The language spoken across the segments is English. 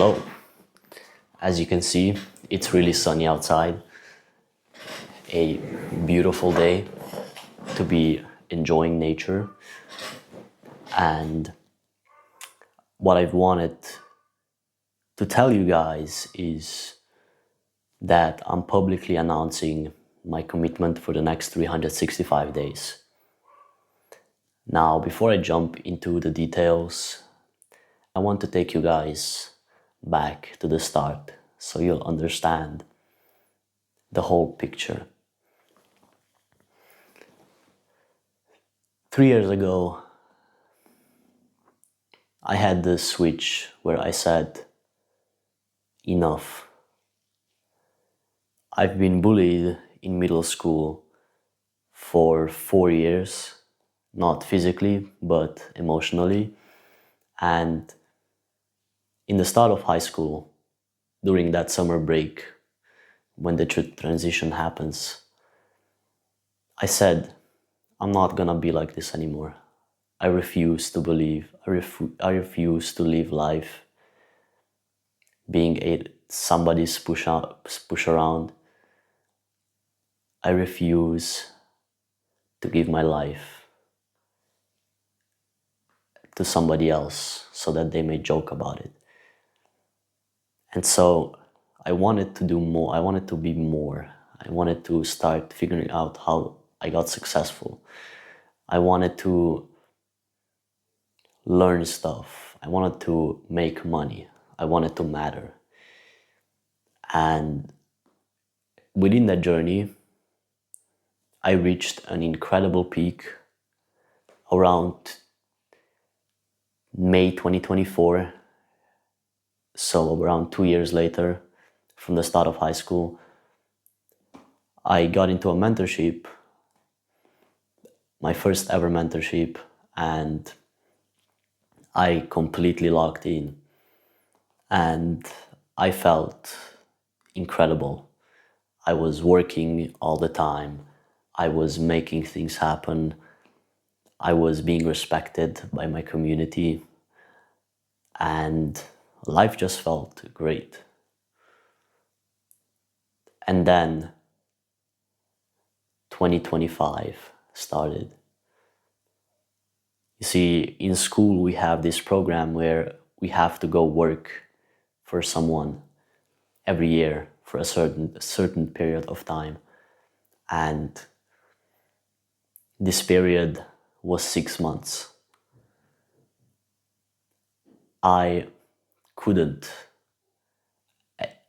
Hello. As you can see, it's really sunny outside. A beautiful day to be enjoying nature. And what I've wanted to tell you guys is that I'm publicly announcing my commitment for the next 365 days. Now, before I jump into the details, I want to take you guys back to the start so you'll understand the whole picture. 3 years ago, I had this switch where I said, enough. I've been bullied in middle school for 4 years, not physically, but emotionally. And in the start of high school, during that summer break, when the transition happens, I said, I'm not gonna be like this anymore. I refuse to believe, I refuse to live life being somebody's push around. I refuse to give my life to somebody else so that they may joke about it. And so I wanted to do more. I wanted to be more. I wanted to start figuring out how I got successful. I wanted to learn stuff. I wanted to make money. I wanted to matter. And within that journey, I reached an incredible peak around May 2024. So around 2 years later, from the start of high school, I got into a mentorship, my first ever mentorship, and I completely locked in. And I felt incredible. I was working all the time. I was making things happen. I was being respected by my community. And life just felt great. And then 2025 started. You see, in school we have this program where we have to go work for someone every year for a certain period of time. And this period was 6 months. I couldn't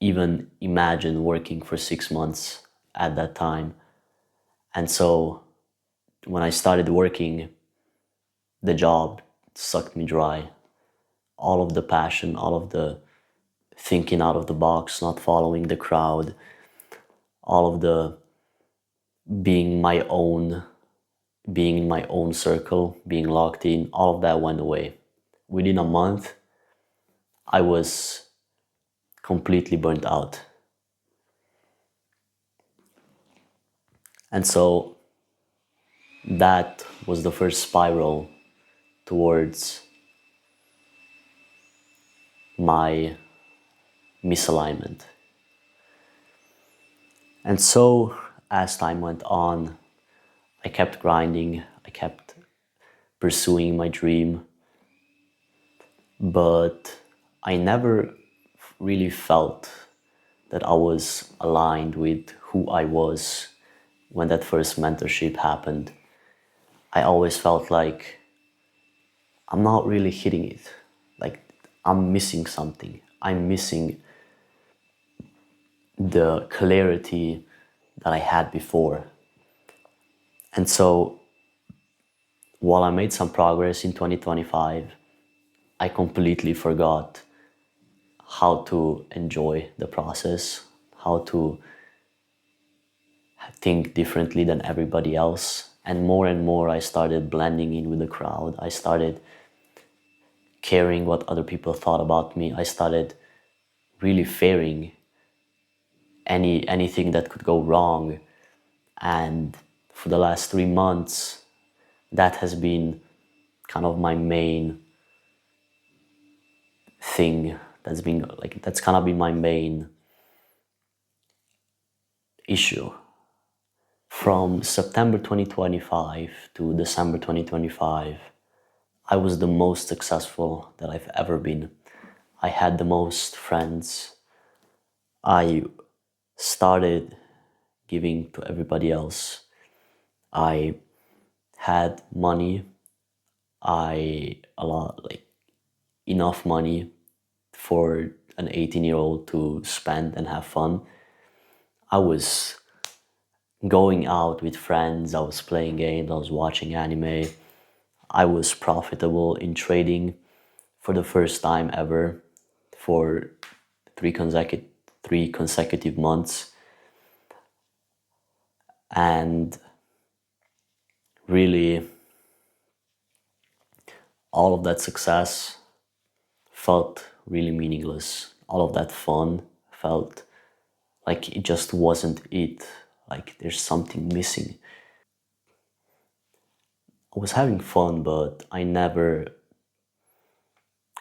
even imagine working for 6 months at that time. And so when I started working, the job sucked me dry. All of the passion, all of the thinking out of the box, not following the crowd, all of the being in my own circle, being locked in, all of that went away. Within a month, I was completely burnt out. And so that was the first spiral towards my misalignment. And so as time went on, I kept grinding, I kept pursuing my dream, but I never really felt that I was aligned with who I was when that first mentorship happened. I always felt like I'm not really hitting it. Like I'm missing something. I'm missing the clarity that I had before. And so while I made some progress in 2025, I completely forgot how to enjoy the process, how to think differently than everybody else. And more I started blending in with the crowd. I started caring what other people thought about me. I started really fearing anything that could go wrong. And for the last 3 months, that has been kind of my main thing That's gonna be my main issue. From September 2025 to December 2025, I was the most successful that I've ever been. I had the most friends. I started giving to everybody else. I had money. Enough money for an 18-year-old to spend and have fun. I was going out with friends, I was playing games, I was watching anime. I was profitable in trading for the first time ever for three consecutive months. And really, all of that success felt really meaningless. All of that fun felt like it just wasn't it. Like there's something missing. I was having fun, but I never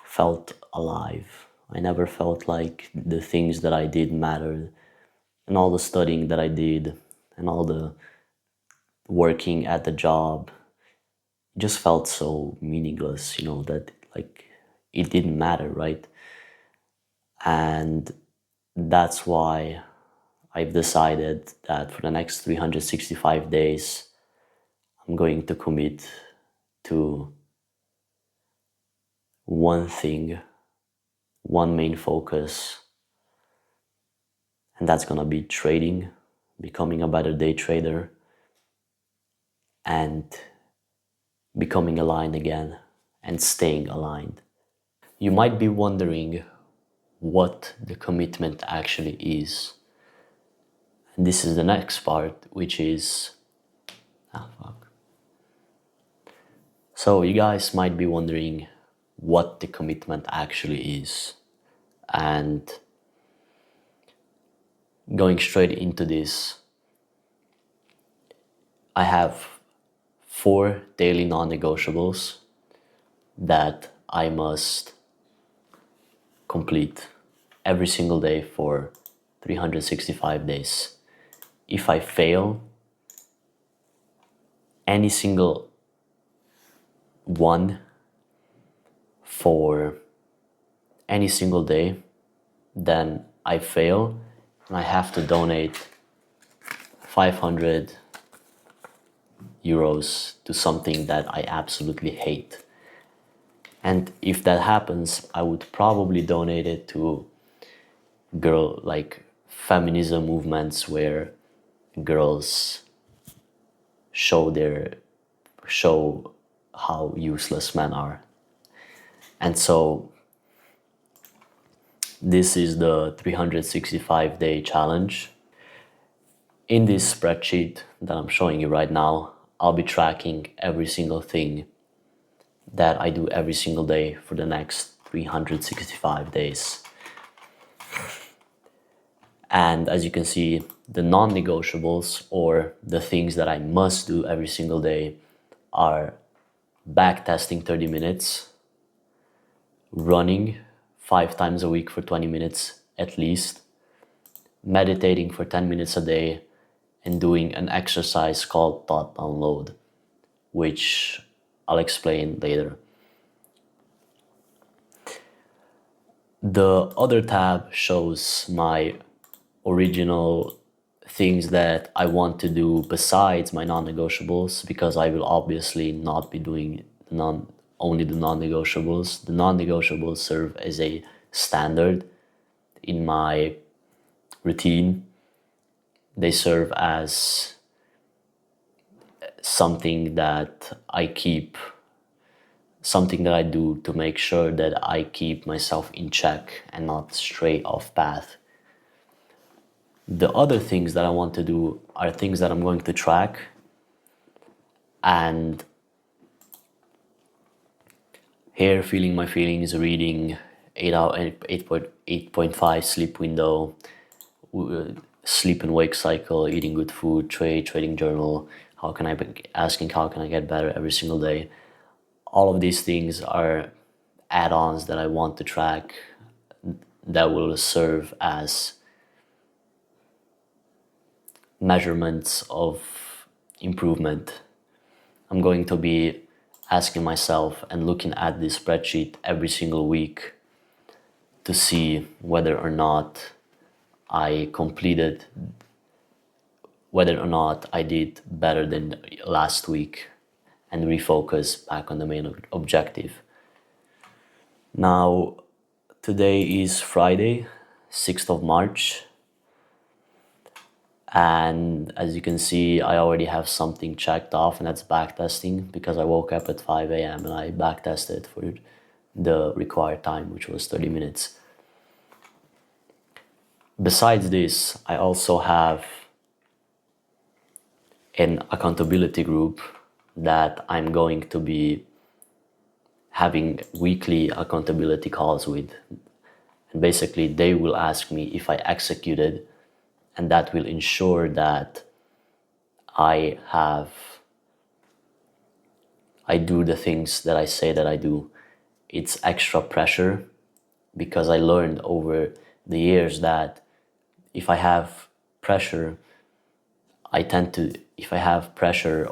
felt alive. I never felt like the things that I did mattered, and all the studying that I did, and all the working at the job just felt so meaningless, that like it didn't matter, right? And that's why I've decided that for the next 365 days, I'm going to commit to one thing, one main focus, and that's gonna be trading, becoming a better day trader, and becoming aligned again and staying aligned. You might be wondering what the commitment actually is. And this is the next part, which is fuck. So you guys might be wondering what the commitment actually is. And going straight into this, I have 4 daily non-negotiables that I must complete every single day for 365 days. If I fail any single one for any single day, then I fail and I have to donate 500 euros to something that I absolutely hate. And if that happens, I would probably donate it to feminism movements where girls show how useless men are. And so this is the 365-day challenge. In this spreadsheet that I'm showing you right now, I'll be tracking every single thing that I do every single day for the next 365 days. And as you can see, the non-negotiables, or the things that I must do every single day, are backtesting 30 minutes, running 5 times a week for 20 minutes at least, meditating for 10 minutes a day, and doing an exercise called thought download, which I'll explain later. The other tab shows my original things that I want to do besides my non-negotiables, because I will obviously not be doing only the non-negotiables. The non-negotiables serve as a standard in my routine. They serve as something that I do to make sure that I keep myself in check and not stray off path. The other things that I want to do are things that I'm going to track, and here, feeling my feelings, reading 8.5 sleep window, sleep and wake cycle, eating good food, trading journal, how can I get better every single day. All of these things are add-ons that I want to track that will serve as measurements of improvement. I'm going to be asking myself and looking at this spreadsheet every single week to see whether or not I did better than last week, and refocus back on the main objective. Now, today is Friday, 6th of March, and as you can see, I already have something checked off, and that's backtesting, because I woke up at 5 a.m. and I backtested for the required time, which was 30 minutes. Besides this, I also have an accountability group that I'm going to be having weekly accountability calls with. And basically, they will ask me if I executed, and that will ensure that I do the things that I say that I do. It's extra pressure, because I learned over the years that if I have pressure,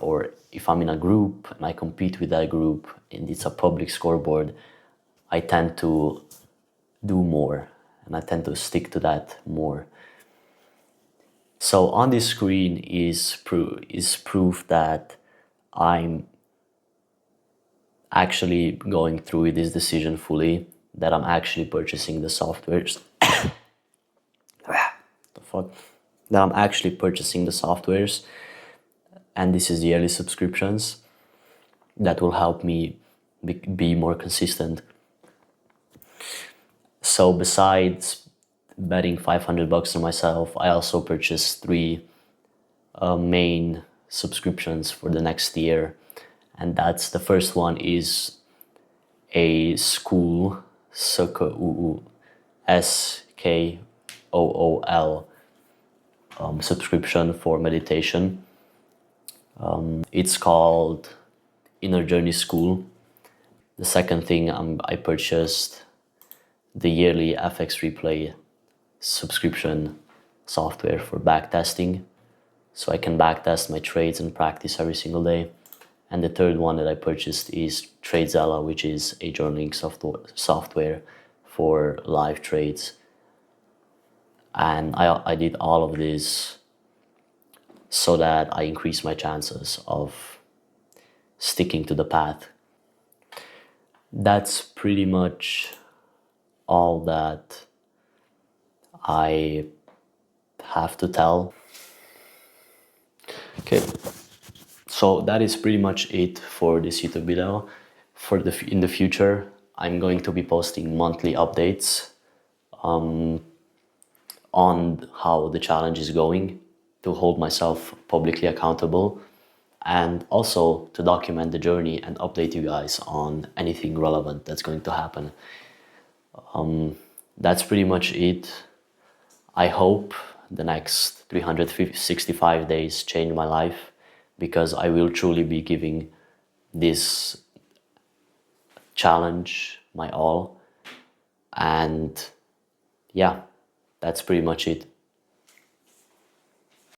or if I'm in a group and I compete with that group and it's a public scoreboard, I tend to do more and I tend to stick to that more. So on this screen is proof that I'm actually going through with this decision fully, that I'm actually purchasing the softwares. That I'm actually purchasing the softwares, and this is the yearly subscriptions that will help me be more consistent. So besides betting $500 on myself, I also purchased 3 main subscriptions for the next year, and that's the first one is a school SKOOL subscription for meditation. It's called Inner Journey School. The second thing, I purchased the yearly FX Replay subscription software for backtesting, so I can backtest my trades and practice every single day. And the third one that I purchased is TradeZella, which is a journaling software for live trades. And I did all of this so that I increase my chances of sticking to the path. That's pretty much all that I have to tell. Okay, so that is pretty much it for this YouTube video. In the future, I'm going to be posting monthly updates on how the challenge is going, to hold myself publicly accountable, and also to document the journey and update you guys on anything relevant that's going to happen. That's pretty much it. I hope the next 365 days change my life, because I will truly be giving this challenge my all. And yeah, that's pretty much it.